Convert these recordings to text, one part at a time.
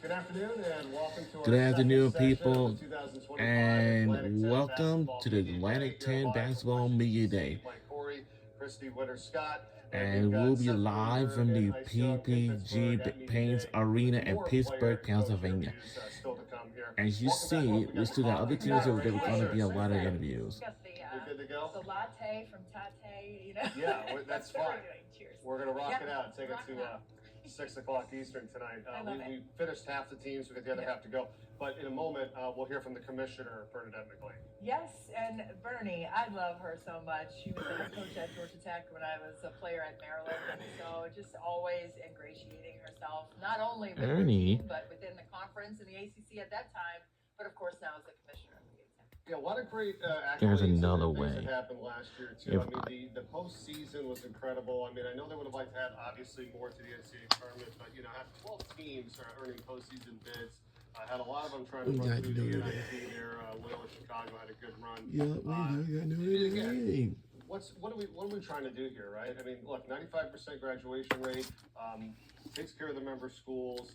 Good afternoon and welcome to Good our second afternoon, session of the people, 2025 Atlantic and 10 welcome Basketball to the Media Day. Atlantic Here 10 live from Basketball Washington, Media D.C., Day. Mike Corey, Christy Witter-Scott, and we've And we'll got be Seth live Greenberg from and the Ice Young in Pittsburgh at PPG Media Paints Day with Arena in more player Pittsburgh, and coach Pennsylvania. interviews still to come here. As you Welcome back. see, We we got the still got other coffee. We teams got that our are going to be a t-shirts. lot of interviews. Got the We good to go? the latte from Tate, you know. Yeah, that's fine. what we're doing. Cheers. We're going to rock Yep, it out. Take it rock it to out. 6 o'clock Eastern tonight. I love it. We finished half the teams. We got the other half to go. But in a moment, we'll hear from the commissioner, Bernadette McLean. Yes, and Bernie, I love her so much. She was the head coach at Georgia Tech when I was a player at Maryland, and so just always ingratiating herself, not only with her Ernie. team, but within the conference and the ACC at that time, but of course now as the commissioner of the A10. Yeah, a lot of great There's accolades another and things way. that happened last year too. If I mean, the postseason was incredible. I mean, I know they would have liked to have obviously more to the NCAA tournament, but you know, have 12 teams are earning postseason bids. I had a lot of them trying to We run got through the Notre NIT there. Loyola Chicago had a good run. Yeah, we got Again, Notre what are we trying to do here, right? I mean, look, 95% graduation rate, takes care of the member schools.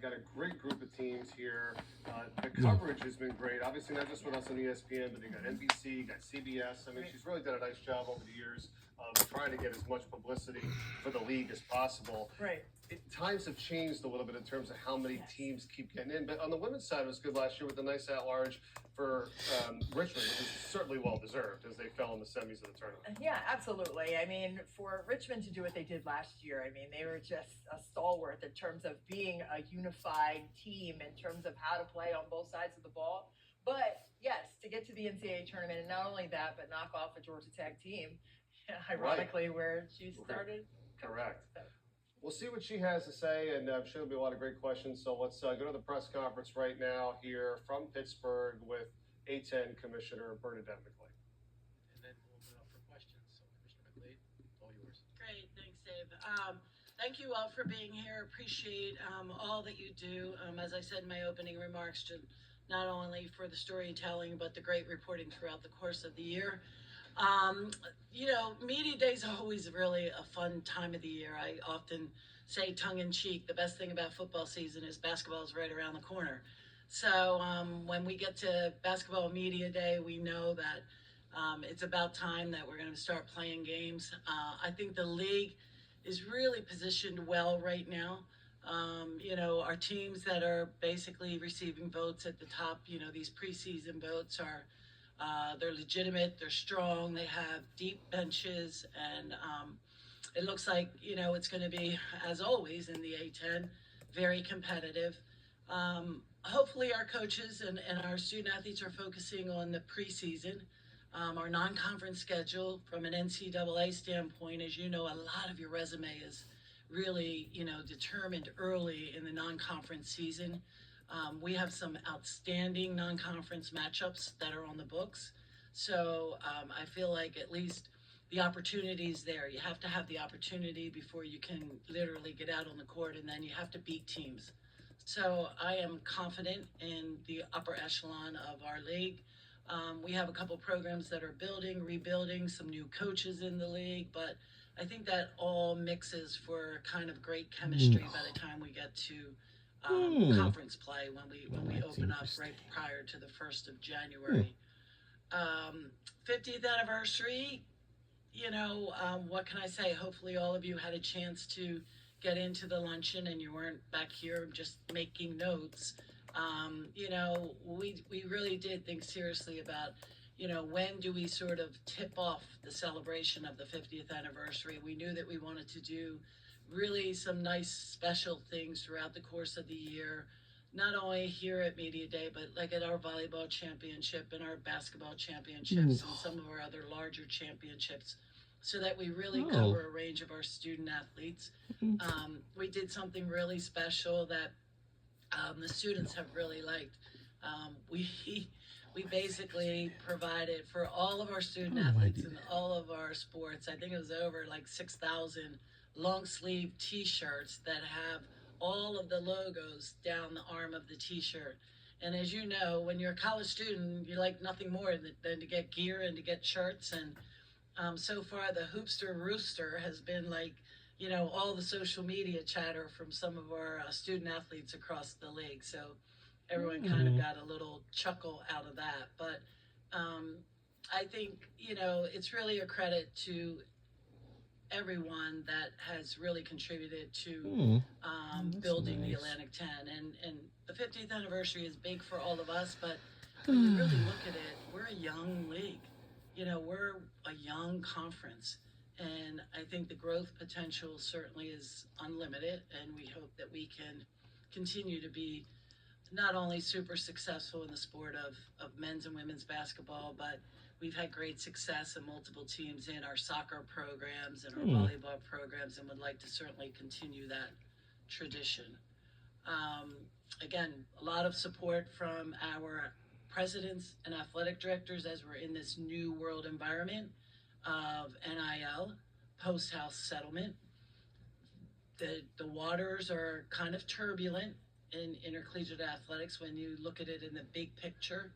Got a great group of teams here. The coverage has been great. Obviously, not just with us on ESPN, but they got NBC, got CBS. I mean, she's really done a nice job over the years of trying to get as much publicity for the league as possible. Right. Times have changed a little bit in terms of how many teams keep getting in. But on the women's side, it was good last year with a nice at-large for Richmond, which is certainly well-deserved as they fell in the semis of the tournament. Yeah, absolutely. I mean, for Richmond to do what they did last year, I mean, they were just a stalwart in terms of being a unified team in terms of how to play on both sides of the ball. But yes, to get to the NCAA tournament, and not only that, but knock off a Georgia Tech team, ironically, where she started. Correct. We'll see what she has to say, and I'm sure there'll be a lot of great questions. So let's go to the press conference right now here from Pittsburgh with A10 Commissioner Bernadette McLean. And then we'll open it up for questions. So, Commissioner McLean, it's all yours. Great, thanks, Dave. Thank you all for being here. Appreciate all that you do. As I said in my opening remarks, not only for the storytelling, but the great reporting throughout the course of the year. You know, Media Day is always really a fun time of the year. I often say tongue-in-cheek, the best thing about football season is basketball is right around the corner. So when we get to Basketball Media Day, we know that it's about time that we're going to start playing games. I think the league is really positioned well right now. You know, our teams that are basically receiving votes at the top, you know, these preseason votes are they're legitimate, they're strong, they have deep benches, and it looks like, you know, it's going to be, as always in the A10, very competitive. Hopefully our coaches and our student athletes are focusing on the preseason. Our non-conference schedule from an NCAA standpoint, as you know, a lot of your resume is really, you know, determined early in the non-conference season. We have some outstanding non-conference matchups that are on the books. So I feel like at least the opportunity is there. You have to have the opportunity before you can literally get out on the court, and then you have to beat teams. So I am confident in the upper echelon of our league. We have a couple programs that are building, rebuilding, some new coaches in the league, but I think that all mixes for kind of great chemistry by the time we get to conference play when we open up right prior to the 1st of January. 50th anniversary, you know, what can I say? Hopefully all of you had a chance to get into the luncheon and you weren't back here just making notes. You know, we really did think seriously about, you know, when do we sort of tip off the celebration of the 50th anniversary? We knew that we wanted to do really some nice special things throughout the course of the year, not only here at Media Day, but like at our volleyball championship and our basketball championships and some of our other larger championships, so that we really cover a range of our student athletes. We did something really special that the students have really liked. We basically provided for all of our student athletes in all of our sports, I think it was over like 6,000 long sleeve t-shirts that have all of the logos down the arm of the t-shirt. And as you know, when you're a college student, you like nothing more than to get gear and to get shirts. And so far, the Hoopster Rooster has been like all the social media chatter from some of our student athletes across the league. So everyone kind of got a little chuckle out of that. But I think, it's really a credit to everyone that has really contributed to building the Atlantic 10. And the 50th anniversary is big for all of us, but when you really look at it, we're a young league. We're a young conference. And I think the growth potential certainly is unlimited, and we hope that we can continue to be not only super successful in the sport of men's and women's basketball, but we've had great success in multiple teams in our soccer programs and our volleyball programs, and would like to certainly continue that tradition. Again, a lot of support from our presidents and athletic directors as we're in this new world environment of NIL, post-house settlement. The waters are kind of turbulent in intercollegiate athletics when you look at it in the big picture.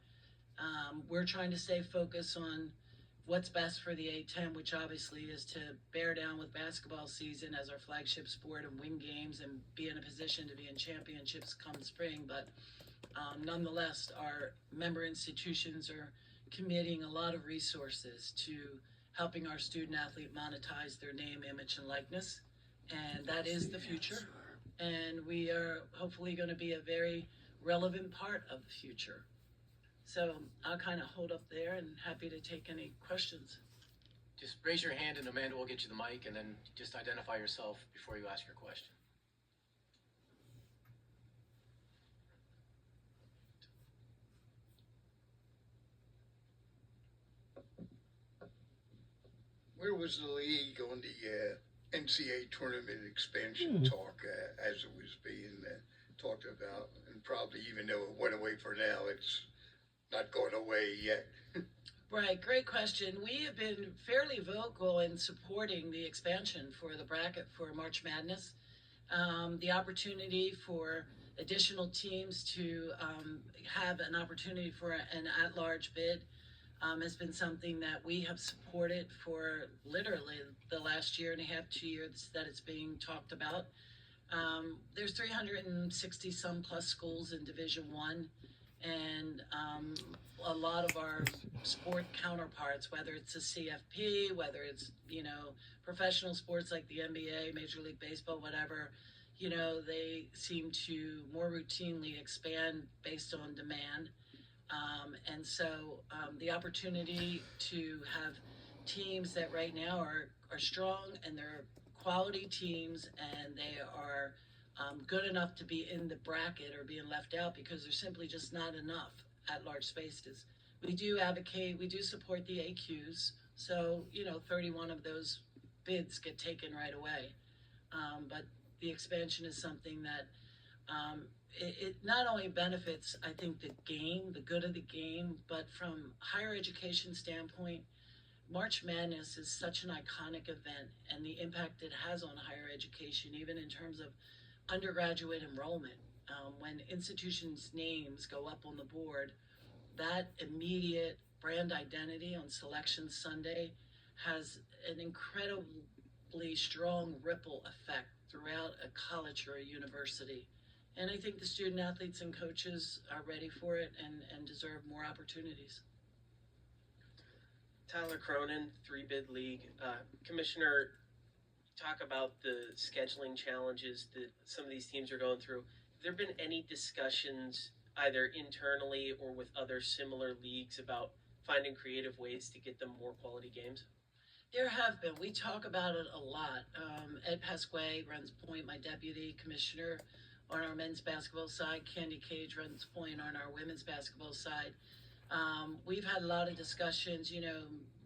We're trying to stay focused on what's best for the A10, which obviously is to bear down with basketball season as our flagship sport and win games and be in a position to be in championships come spring. But nonetheless, our member institutions are committing a lot of resources to helping our student athlete monetize their name, image, and likeness. And that is the future. And we are hopefully going to be a very relevant part of the future. So I'll kind of hold up there and happy to take any questions. Just raise your hand and Amanda will get you the mic, and then just identify yourself before you ask your question. Where was the league on the NCAA tournament expansion talk as it was being talked about? And probably even though it went away for now, it's not going away yet. Right, great question. We have been fairly vocal in supporting the expansion for the bracket for March Madness. The opportunity for additional teams to have an opportunity for an at-large bid has been something that we have supported for literally the last year and a half, 2 years that it's being talked about. There's 360 some plus schools in Division I, and a lot of our sport counterparts, whether it's a CFP, whether it's, professional sports like the NBA, Major League Baseball, whatever, they seem to more routinely expand based on demand. And so the opportunity to have teams that right now are strong and they're quality teams and they are good enough to be in the bracket or being left out because there's simply just not enough at large spaces. We do advocate, we do support the AQs. So, 31 of those bids get taken right away. But the expansion is something that it not only benefits, I think, the game, the good of the game, but from higher education standpoint, March Madness is such an iconic event and the impact it has on higher education, even in terms of undergraduate enrollment. When institutions' names go up on the board, that immediate brand identity on Selection Sunday has an incredibly strong ripple effect throughout a college or a university. And I think the student athletes and coaches are ready for it and deserve more opportunities. Tyler Cronin, 3-Bid League. Commissioner, talk about the scheduling challenges that some of these teams are going through. Have there been any discussions either internally or with other similar leagues about finding creative ways to get them more quality games? There have been. We talk about it a lot. Ed Pasquet runs point, my deputy commissioner on our men's basketball side. Candy Cage runs point on our women's basketball side. We've had a lot of discussions,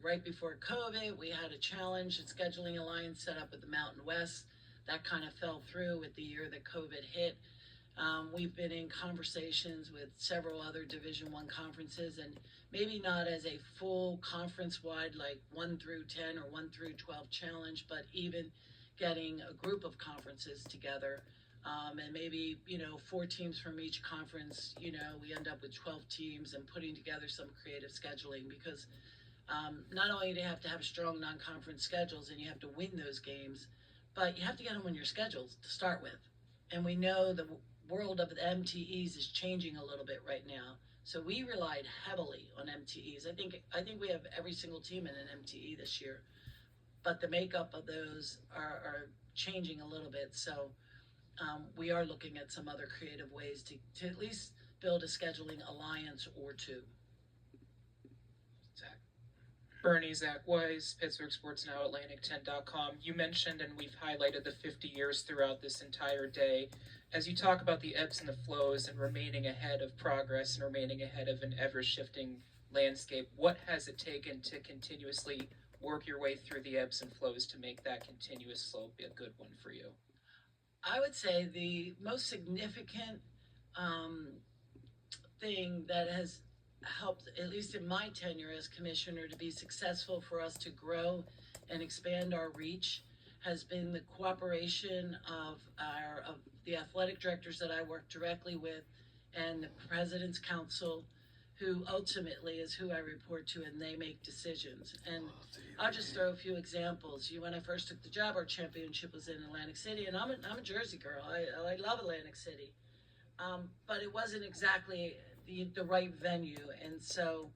right before COVID, we had a challenge at Scheduling Alliance set up with the Mountain West. That kind of fell through with the year that COVID hit. We've been in conversations with several other Division I conferences, and maybe not as a full conference-wide, like 1 through 10 or 1 through 12 challenge, but even getting a group of conferences together. And maybe, 4 teams from each conference, we end up with 12 teams and putting together some creative scheduling because not only do you have to have strong non-conference schedules and you have to win those games, but you have to get them on your schedules to start with. And we know the world of the MTEs is changing a little bit right now. So we relied heavily on MTEs. I think we have every single team in an MTE this year, but the makeup of those are changing a little bit. So we are looking at some other creative ways to at least build a scheduling alliance or two. Zach. Bernie, Zach Weiss, Pittsburgh Sports Now, Atlantic10.com. You mentioned, and we've highlighted the 50 years throughout this entire day. As you talk about the ebbs and the flows and remaining ahead of progress and remaining ahead of an ever-shifting landscape, what has it taken to continuously work your way through the ebbs and flows to make that continuous slope be a good one for you? I would say the most significant thing that has helped, at least in my tenure as commissioner, to be successful for us to grow and expand our reach has been the cooperation of the athletic directors that I work directly with and the president's council, who ultimately is who I report to, and they make decisions. And I'll just throw a few examples. When I first took the job, our championship was in Atlantic City, and I'm a Jersey girl. I love Atlantic City, but it wasn't exactly the right venue. And so,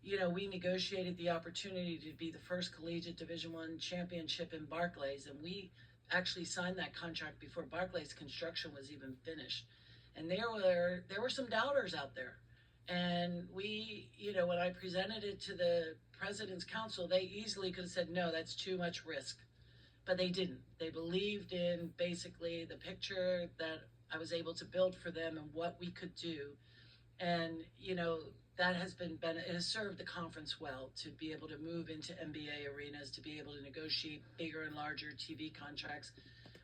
we negotiated the opportunity to be the first collegiate Division I championship in Barclays, and we actually signed that contract before Barclays construction was even finished. And there were some doubters out there. And we, when I presented it to the President's Council, they easily could have said, no, that's too much risk. But they didn't. They believed in basically the picture that I was able to build for them and what we could do. And, that has it has served the conference well to be able to move into NBA arenas, to be able to negotiate bigger and larger TV contracts.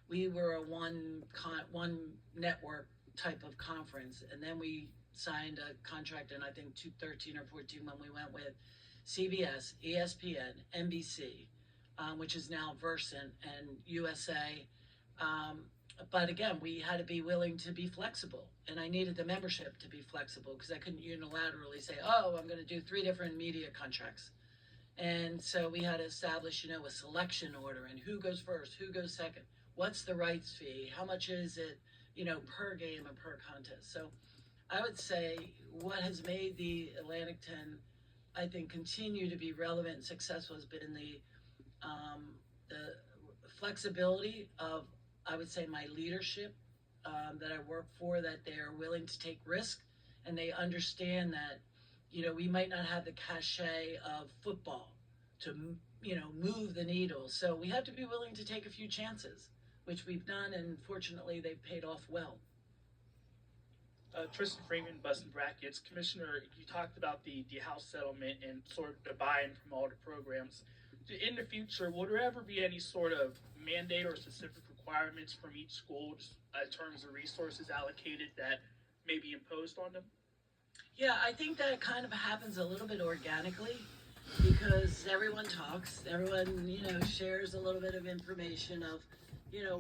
We were a one network type of conference, and then we signed a contract in, I think, 2013 or 14 when we went with CBS, ESPN, NBC, which is now Versant, and USA. But again, we had to be willing to be flexible, and I needed the membership to be flexible because I couldn't unilaterally say, oh, I'm going to do 3 different media contracts. And so we had to establish, a selection order and who goes first, who goes second, what's the rights fee, how much is it, per game and per contest. So I would say what has made the Atlantic 10, I think, continue to be relevant and successful has been the flexibility of, I would say, my leadership that I work for, that they are willing to take risk, and they understand that, we might not have the cachet of football to, move the needle. So we have to be willing to take a few chances, which we've done, and fortunately they've paid off well. Tristan Freeman, Bustin' Brackets. Commissioner, you talked about the House settlement and sort of the buy-in from all the programs. In the future, will there ever be any sort of mandate or specific requirements from each school in terms of resources allocated that may be imposed on them? Yeah, I think that kind of happens a little bit organically because everyone talks, everyone, shares a little bit of information of,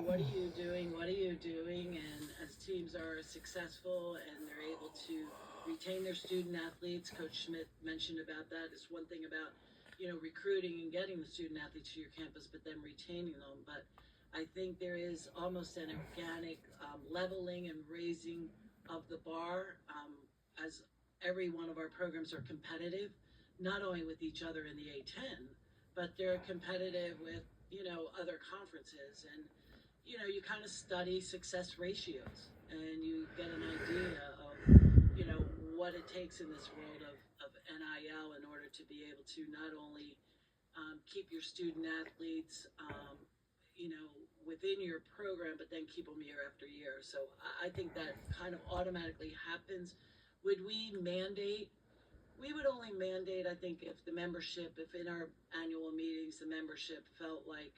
what are you doing, and as teams are successful and they're able to retain their student athletes, Coach Schmidt mentioned about that. It's one thing about, recruiting and getting the student athletes to your campus, but then retaining them. But I think there is almost an organic leveling and raising of the bar as every one of our programs are competitive, not only with each other in the A10, but they're competitive with, other conferences. And, you kind of study success ratios and you get an idea of, what it takes in this world of NIL in order to be able to not only keep your student athletes, within your program, but then keep them year after year. So I think that kind of automatically happens. Would we mandate? We would only mandate, I think, if in our annual meetings, the membership felt like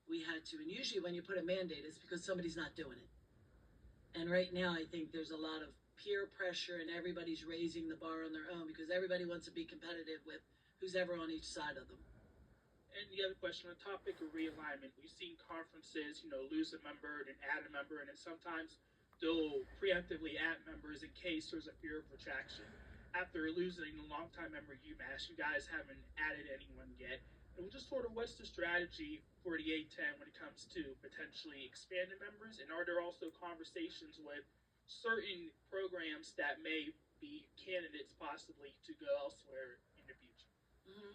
we had to. And usually when you put a mandate, it's because somebody's not doing it. And right now, I think there's a lot of peer pressure and everybody's raising the bar on their own because everybody wants to be competitive with who's ever on each side of them. And the other question on the topic of realignment, we've seen conferences, lose a member and add a member, and then sometimes they'll preemptively add members in case there's a fear of retraction. After losing a longtime member UMass, you guys haven't added anyone yet. And just sort of what's the strategy for the A10 when it comes to potentially expanding members, and are there also conversations with certain programs that may be candidates possibly to go elsewhere in the future?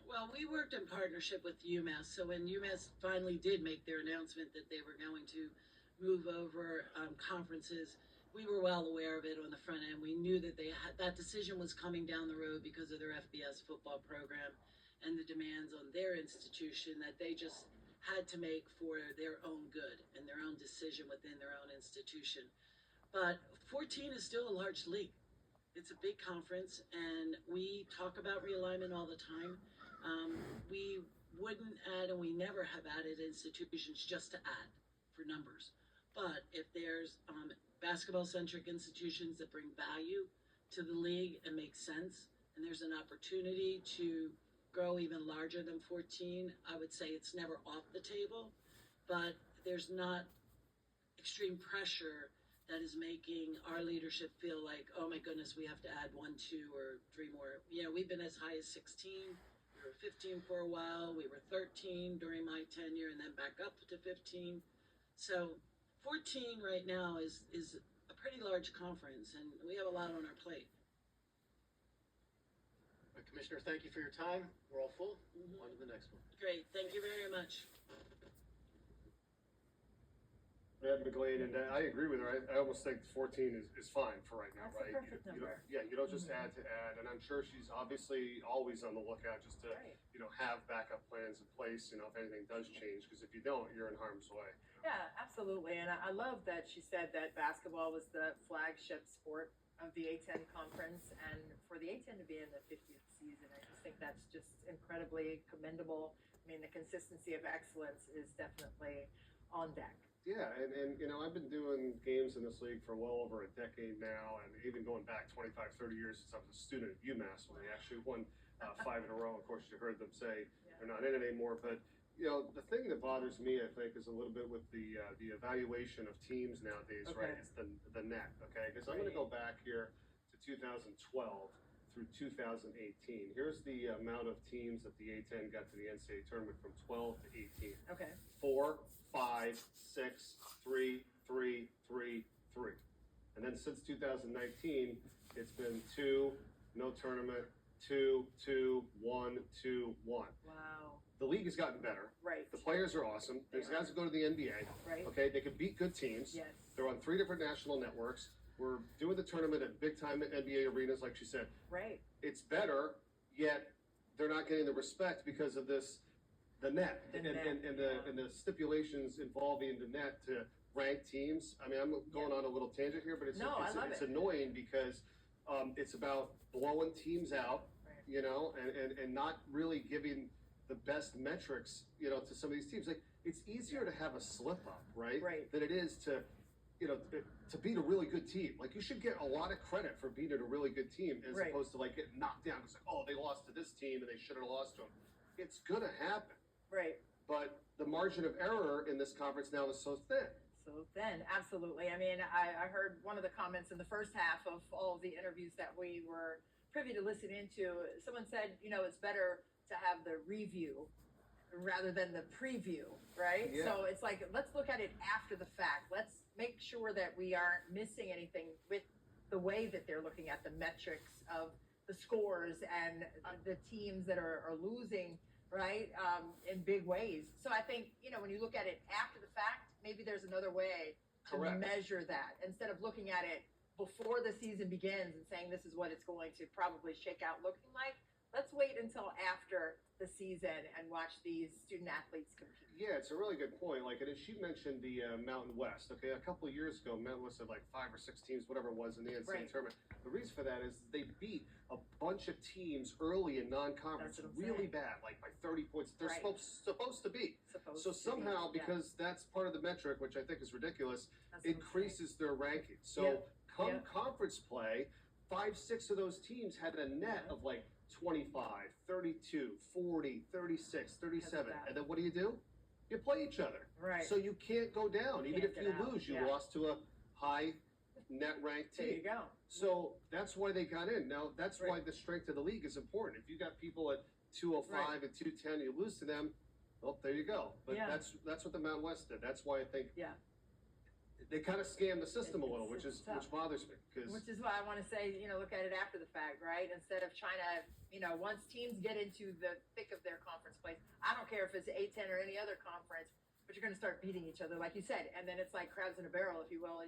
Well, we worked in partnership with UMass. So when UMass finally did make their announcement that they were going to move over conferences, we were well aware of it on the front end. We knew that that decision was coming down the road because of their FBS football program and the demands on their institution that they just had to make for their own good and their own decision within their own institution. But 14 is still a large league. It's a big conference, and we talk about realignment all the time. We wouldn't add, and we never have added institutions just to add for numbers. But if there's basketball-centric institutions that bring value to the league and make sense, and there's an opportunity to grow even larger than 14, I would say it's never off the table, but there's not extreme pressure that is making our leadership feel like, oh my goodness, we have to add 1, 2, or 3 more. You know, we've been as high as 16. We were 15 for a while. We were 13 during my tenure, and then back up to 15. So 14 right now is a pretty large conference, and we have a lot on our plate. Commissioner, thank you for your time. We're all full. On to the next one. Great, thank you very much. Madam McGlade, and I agree with her. I almost think 14 is fine for right now, That's the right? perfect You number. don't, yeah, you don't just add to add, and I'm sure she's obviously always on the lookout just to, Right. have backup plans in place, if anything does change, because if you don't, you're in harm's way. Yeah, absolutely. And I love that she said that basketball was the flagship sport of the A10 conference, and for the A10 to be in the 50th season, I just think that's just incredibly commendable. I mean, the consistency of excellence is definitely on deck. Yeah, and I've been doing games in this league for well over a decade now, and even going back 25, 30 years since I was a student at UMass when they actually won 5 in a row. Of course, you heard them say they're not in it anymore, but the thing that bothers me, I think, is a little bit with the evaluation of teams nowadays, right? Okay. It's the net, okay? Because I'm going to go back here to 2012 through 2018. Here's the amount of teams that the A10 got to the NCAA tournament from 12 to 18. Okay. 4, 5, 6, 3, 3, 3, 3. And then since 2019, it's been 2, no tournament, 2, 2, 1, 2, 1. Wow. The league has gotten better. Right. The players are awesome. There's guys that go to the NBA. Right. Okay, they can beat good teams. Yes. They're on 3 different national networks. We're doing the tournament at big time NBA arenas, like she said. Right. It's better, yet they're not getting the respect because of the net and the stipulations involving the net to rank teams. I mean, I'm going on a little tangent here, but it's I love it's it. annoying because it's about blowing teams out, Right. and not really giving the best metrics, to some of these teams. Like, it's easier to have a slip up, right? Right. Than it is to beat a really good team. Like, you should get a lot of credit for beating a really good team as Right. opposed to like getting knocked down. It's like, oh, they lost to this team and they should have lost to them. It's gonna happen. Right. But the margin of error in this conference now is so thin. So then, absolutely. I mean, I heard one of the comments in the first half of all of the interviews that we were privy to listen into. Someone said, it's better to have the review rather than the preview, right? Yeah. So it's like, let's look at it after the fact. Let's make sure that we aren't missing anything with the way that they're looking at the metrics of the scores and the teams that are losing, right, in big ways. So I think, when you look at it after the fact, maybe there's another way to Correct. measure that instead of looking at it before the season begins and saying this is what it's going to probably shake out looking like. Let's wait until after the season and watch these student athletes compete. Yeah, it's a really good point. Like, and she mentioned the Mountain West. Okay, a couple of years ago, Mountain West had like 5 or 6 teams, whatever it was, in the NCAA Right. tournament. The reason for that is they beat a bunch of teams early in non-conference, That's what I'm really saying. bad, like by 30 points. They're Right. supposed to beat. So somehow, because that's part of the metric, which I think is ridiculous, increases their ranking. So Yep. come Yep. conference play, 5, 6 of those teams had a net of like 25, 32, 40, 36, 37. that. And then what do? You play each other. Right. So you can't go down. You Even can't if get you out. lose, you Yeah. lost to a high net ranked There you team. go. So that's why they got in. Now, that's why Right. the strength of the league is important. If you got people at 205 and 210, you lose to them. Well, there you go. But Yeah. that's what the Mountain West did. That's why I think Yeah. they kind of scammed the system a little, which It's tough. bothers me because Which is why I want to say, look at it after the fact, right? Instead of trying to, once teams get into the thick of their conference play, I don't care if it's A10 or any other conference, but you're going to start beating each other, like you said, and then it's like crabs in a barrel, if you will.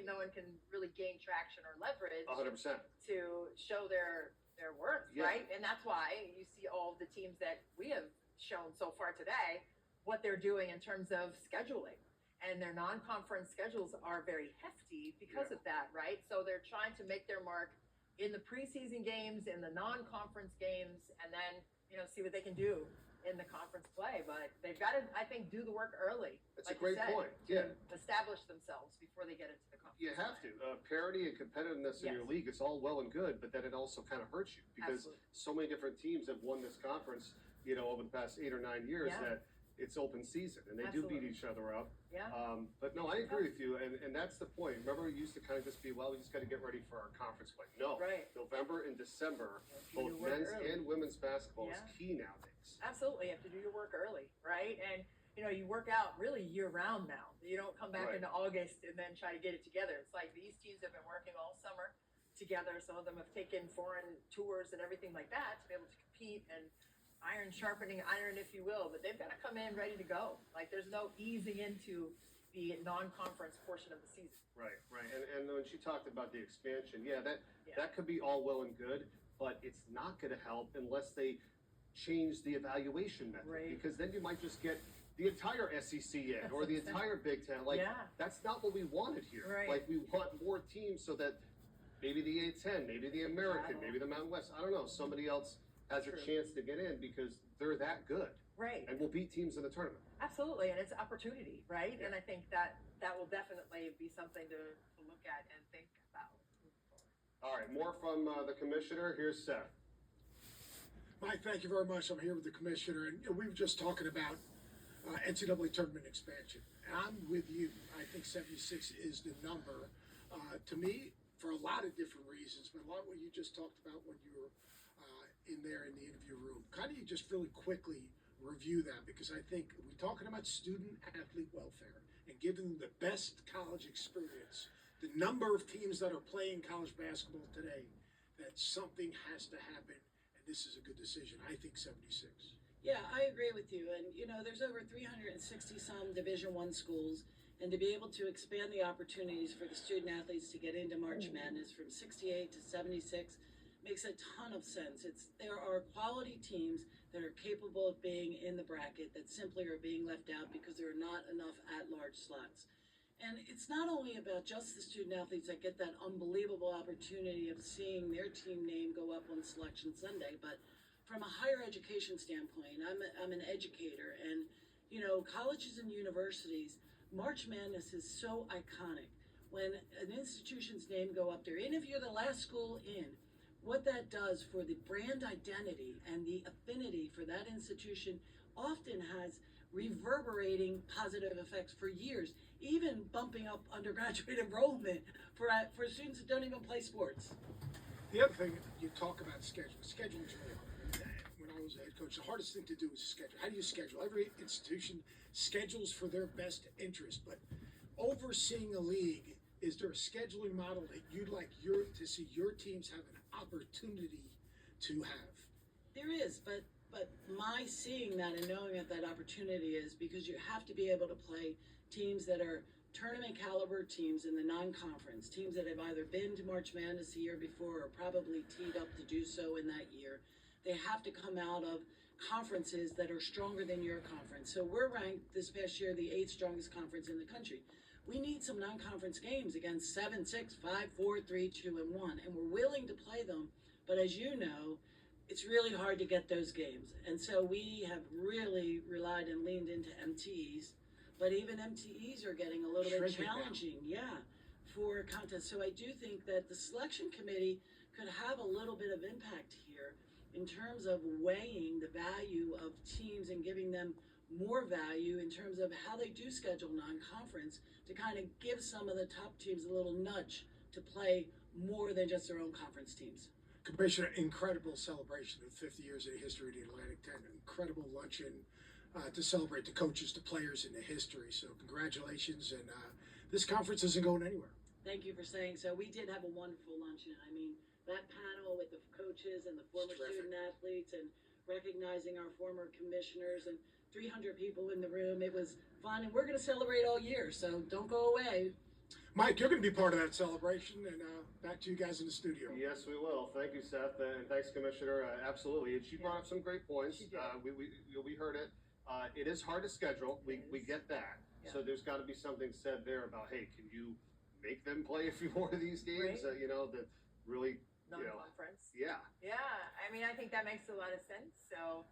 No one can really gain traction or leverage 100%. to show their worth, Yeah. right? And that's why you see all of the teams that we have shown so far today, what they're doing in terms of scheduling. And their non-conference schedules are very hefty because Yeah. of that, right? So they're trying to make their mark in the preseason games, in the non-conference games, and then, see what they can do in the conference play. But they've got to, I think, do the work early. That's like a great you said, point. to Yeah. establish themselves before they get into the conference. You have play. to. Parity and competitiveness in your Yes. league is all well and good, but then it also kind of hurts you because Absolutely. so many different teams have won this conference, over the past 8 or 9 years Yeah. that it's open season and they do Absolutely. beat each other up. Yeah. But no, I agree with you, and that's the point. Remember, it used to kind of just be, well, we just got to get ready for our conference play. No, Right. November and December, Do both your work men's early. and women's basketball Yeah. is key nowadays. Absolutely, you have to do your work early, right? And you work out really year round now. You don't come back Right. into August and then try to get it together. It's like these teams have been working all summer together. Some of them have taken foreign tours and everything like that to be able to compete and iron sharpening iron, if you will. But they've got to come in ready to go. Like there's no easing into the non-conference portion of the season. Right, right. And when she talked about the expansion, that Yeah. could be all well and good, but it's not going to help unless they change the evaluation method. Right. Because then you might just get the entire SEC in or the entire Big Ten. Like, Yeah. that's not what we wanted here. Right. Like, we want more teams so that maybe the A10, maybe the American, Exactly. maybe the Mountain West, I don't know, somebody else has a True. chance to get in because they're that good Right. and will beat teams in the tournament. Absolutely, and it's opportunity, right? Yeah. And I think that will definitely be something to look at and think about. All right, more from the commissioner. Here's Seth. Mike, thank you very much. I'm here with the commissioner, and we were just talking about NCAA tournament expansion. And I'm with you. I think 76 is the number. To me, for a lot of different reasons, but a lot of what you just talked about when you were in there in the interview room. Kind of you just really quickly review that, because I think we're talking about student athlete welfare and giving them the best college experience. The number of teams that are playing college basketball today, that something has to happen. This is a good decision. I think 76. Yeah, I agree with you. And there's over 360 some Division I schools, and to be able to expand the opportunities for the student athletes to get into March Madness from 68 to 76 makes a ton of sense. There are quality teams that are capable of being in the bracket that simply are being left out because there are not enough at-large slots. And it's not only about just the student athletes that get that unbelievable opportunity of seeing their team name go up on Selection Sunday, but from a higher education standpoint, I'm an educator, and colleges and universities, March Madness is so iconic. When an institution's name go up there, even if you're the last school in, what that does for the brand identity and the affinity for that institution often has reverberating positive effects for years, even bumping up undergraduate enrollment for students that don't even play sports. The other thing, you talk about scheduling. Scheduling is really hard. When I was a head coach, the hardest thing to do is schedule. How do you schedule? Every institution schedules for their best interest, but overseeing a league, is there a scheduling model that you'd like to see your teams have an opportunity to have? There is, but my seeing that and knowing that opportunity is because you have to be able to play teams that are tournament caliber teams in the non-conference, teams that have either been to March Madness the year before or probably teed up to do so in that year. They have to come out of conferences that are stronger than your conference. So we're ranked this past year the 8th strongest conference in the country. We need some non-conference games against 7, 6, 5, 4, 3, 2, and 1, and we're willing to play them. But as you know, it's really hard to get those games. And so we have really relied and leaned into MTEs, but even MTEs are getting a little bit Shrinking down. challenging, for contests. So I do think that the selection committee could have a little bit of impact here in terms of weighing the value of teams and giving them more value in terms of how they do schedule non-conference to kind of give some of the top teams a little nudge to play more than just their own conference teams. Commissioner, incredible celebration of 50 years of the history of the Atlantic 10. Incredible luncheon to celebrate the coaches, the players, and the history. So congratulations, and this conference isn't going anywhere. Thank you for saying so. We did have a wonderful luncheon. I mean, that panel with the coaches and the former student athletes and recognizing our former commissioners and 300 people in the room. It was fun, and we're going to celebrate all year, so don't go away. Mike, you're going to be part of that celebration, and back to you guys in the studio. Yes, we will. Thank you, Seth, and thanks, Commissioner. Absolutely, and she brought up some great points. She did. We heard it. It is hard to schedule. We get that. Yeah. So there's got to be something said there about, hey, can you make them play a few more of these games? Right. That really, Non-conference. yeah. Yeah, I mean, I think that makes a lot of sense. So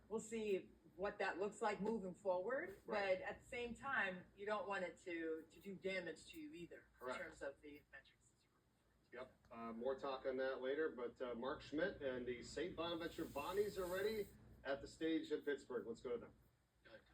we'll see what that looks like moving forward. Right. But at the same time, you don't want it to do damage to you either Correct. in terms of the metrics. Yep. More talk on that later. But Mark Schmidt and the St. Bonaventure Bonnies are ready at the stage in Pittsburgh. Let's go to them.